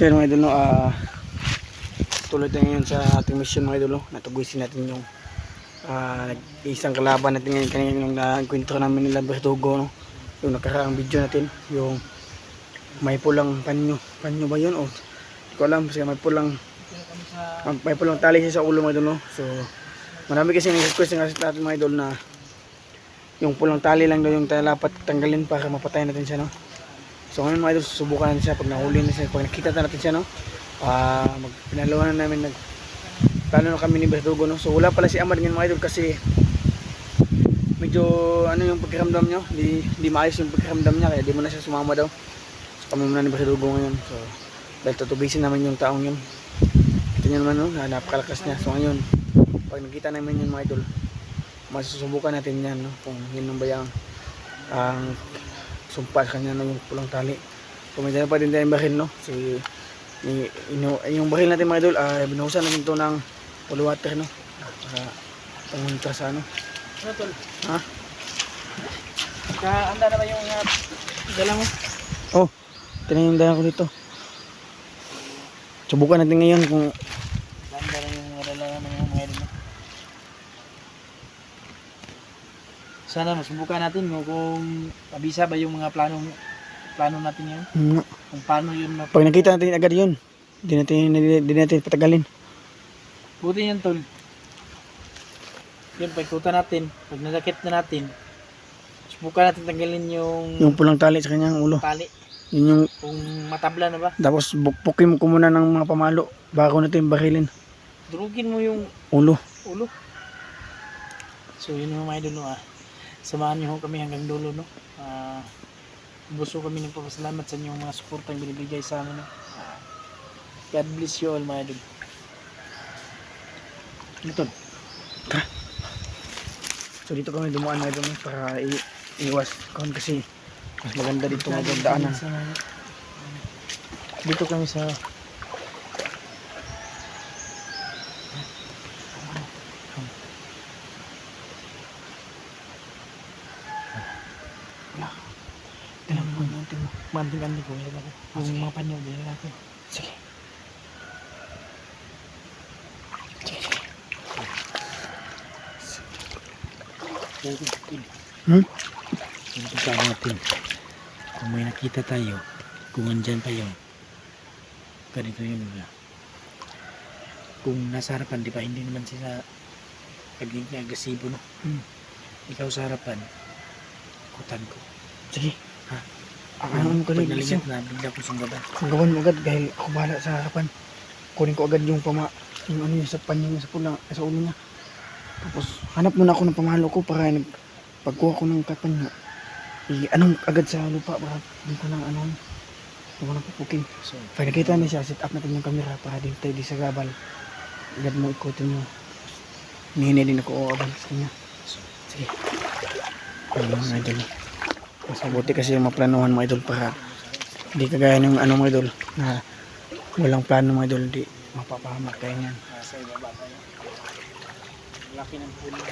So yun mga idol, no, tuloy tayo ngayon sa ating mission mga idol, no. Natugusin natin yung isang kalaban natin ngayon kanina yung nagkwento namin nila Bertugo, no. Yung nakaraang video natin, yung may pulang panyo ba yun o hindi ko alam, kasi may pulang tali siya sa ulo mga idol, no. So marami kasi nag-request ng natin mga idol na yung pulang tali lang daw yung dapat tanggalin para mapatay natin siya, no. So ngayon mga idol, susubukan natin siya pag nahuli na siya, pag nakita natin siya, no. Pinaluhan na namin, plano na kami ni Bertugo, no. So wala pala si Amad ngayon mga idol kasi medyo ano yung pagkiramdam niya, hindi maayos yung pagkiramdam niya, kaya di mo na siya sumama daw. So kami muna ni Bertugo ngayon, so dahil tutubisin naman yung taong yun. Kita nyo naman, no, napakalakas niya. So ngayon pag nakita namin yun mga idol, masusubukan natin yan, no, kung yun ba yung sumpa sa kanya, no, yung pulang tali. So may dala pa din tayong baril, no. So yung baril natin mga idol, binuhusan natin ito ng cool water, no, para pangunta sa ano. Ano tol? Ha? Handa na ba yung dala mo? Oh, tinayong dala ko dito. Subukan natin ngayon kung Handa na yung dala naman yung mga idol. Sana masubukan natin kung mabisa ba yung mga plano natin yun. Kung paano yun pag nakita natin agad yun, di natin patagalin. buti yan tol. Yun, pagkuta natin, pag nadakit na natin, subukan natin tanggalin yung pulang tali sa kanyang ulo. tali. Yun yung, Kung matabla na ba, tapos bukpukin mo ko muna ng mga pamalo bago natin barilin durugin mo yung ulo. So yun mga idol, no, samahan niyo kami hanggang dulo, no. Buso kami nagpapasalamat sa inyong mga suportang binibigay sa amin, no. God bless you all mga idol. Ito. Tara. So dito kami dumaan mga idol, no, para iwas kahon kasi mas maganda dito magdaanan. Dito kami sa manting-anting ko yung mga panyo din natin. Sige. Tingnan natin kung may nakita tayo, kung andyan pa yun, ganito yun. Kung nasa harapan, di ba, hindi naman sila pagiging agresibo, no. Ikaw sa harapan, kutan ko. Sige. Ha? Ano ko pag rin nalingat na, bigla ko sunggaban. Sunggaban mo agad dahil ako bahala sa harapan. Kunin ko agad yung yung ano yung sa panyo niya sa pula, sa ulo niya. Tapos hanap muna ako ng pamalo ko para pagkuha ko ng kapanyo, anong agad sa lupa para di ko nang ano, di ko nang pupukin. So, pag nakita na siya, set up natin yung camera para di tayo di sa gabal. Agad mo ikutin mo. Nihini din ako o abang sa kanya. so, Sige. Ayun mga idol. Mas mabuti kasi yung maplanuhan mga idol para di kagaya ng ano mga idol na walang plano mga idol, di mapapahamak tayo niyan. nasa ibaba tayo. Laki ng puno.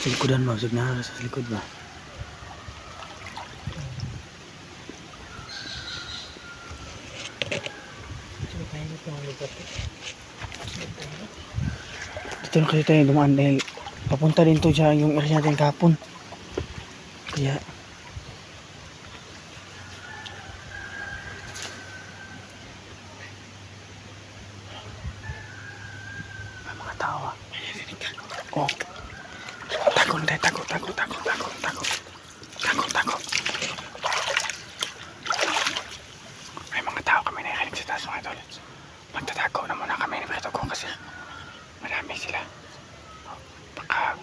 Sa likodan mo, na sa likod ba? Dito na kasi tayo dumaan dahil papunta din to siya yung area natin kahapon. Kaya may mga tao. Oh. Takot tayo, takot. May mga tao kami narinig sa taas mga idol. Magtatagaw na muna kami ni Bertugo kasi marami sila. Baka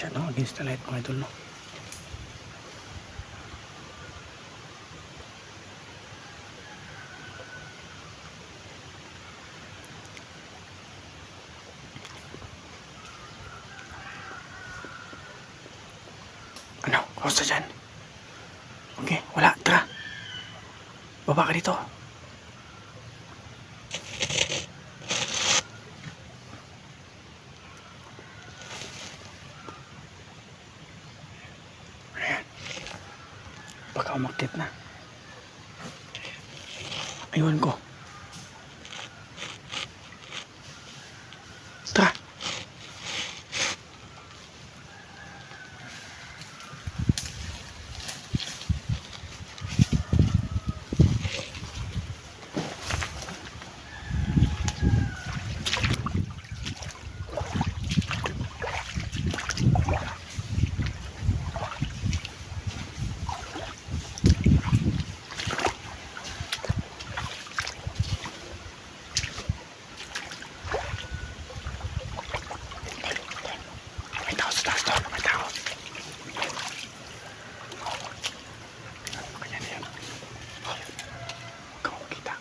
siya, no? Against the light, mga idol, no? Ano? Kamusta dyan? Okay, wala. Tara. Baba ka dito. Ayan. Baka umakit na. Ayun ko. Tara. May tao sa taas doon. May tao. Kanya na yun. Huwag kang makita.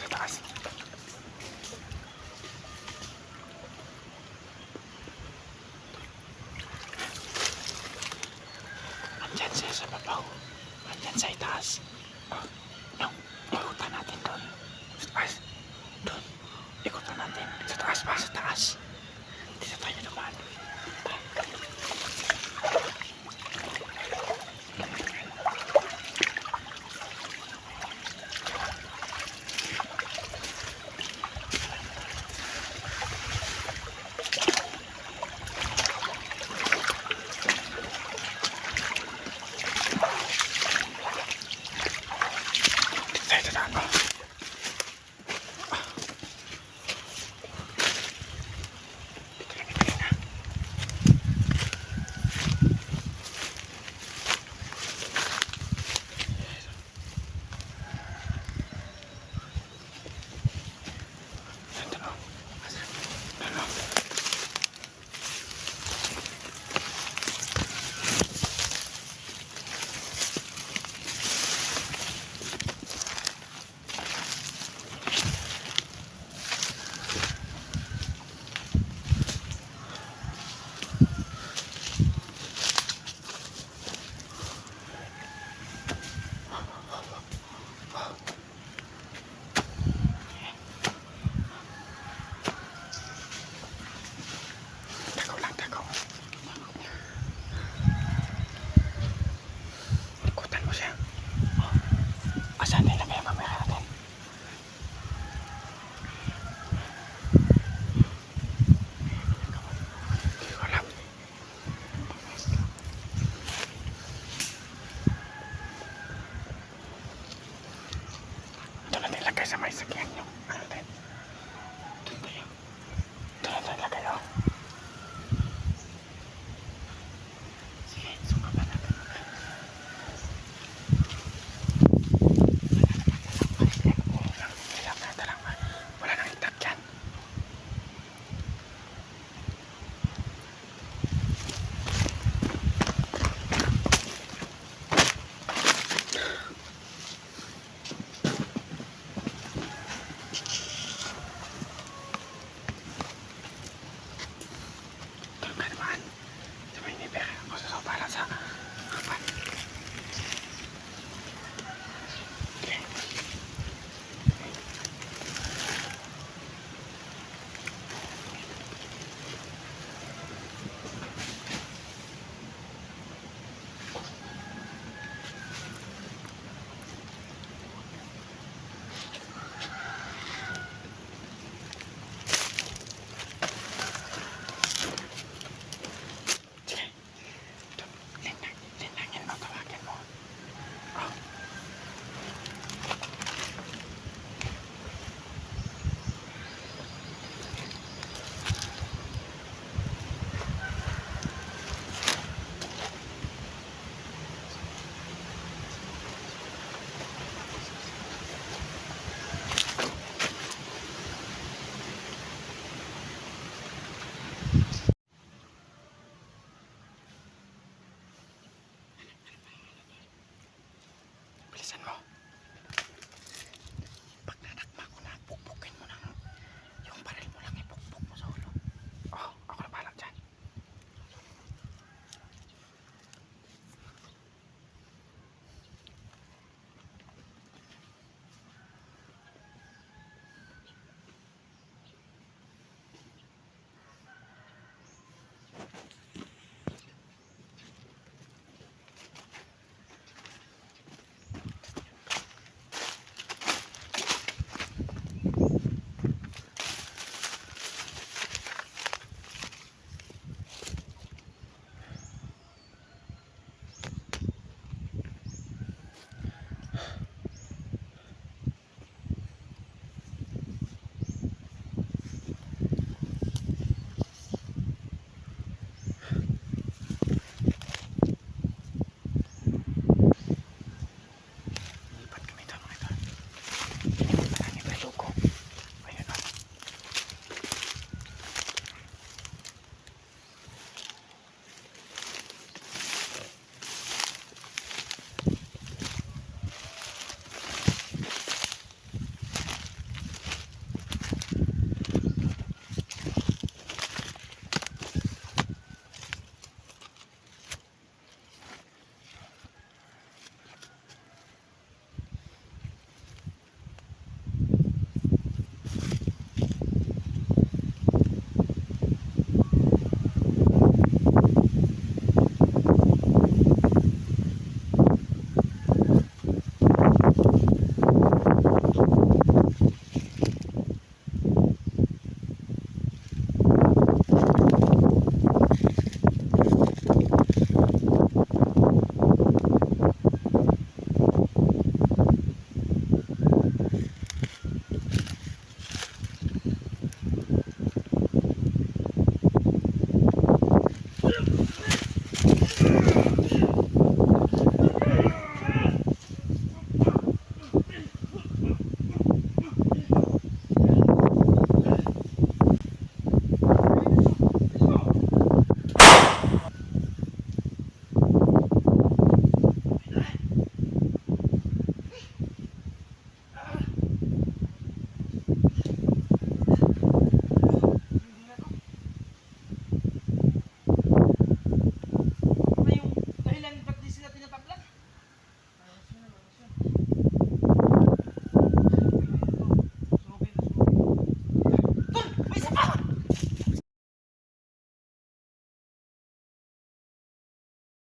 Sa taas. Andyan siya sa babaw. Andyan sa itaas. Yung ikutan natin doon. Sa taas. Doon. Ikutan natin. Sa taas pa. Sa taas. Dito tayo naman.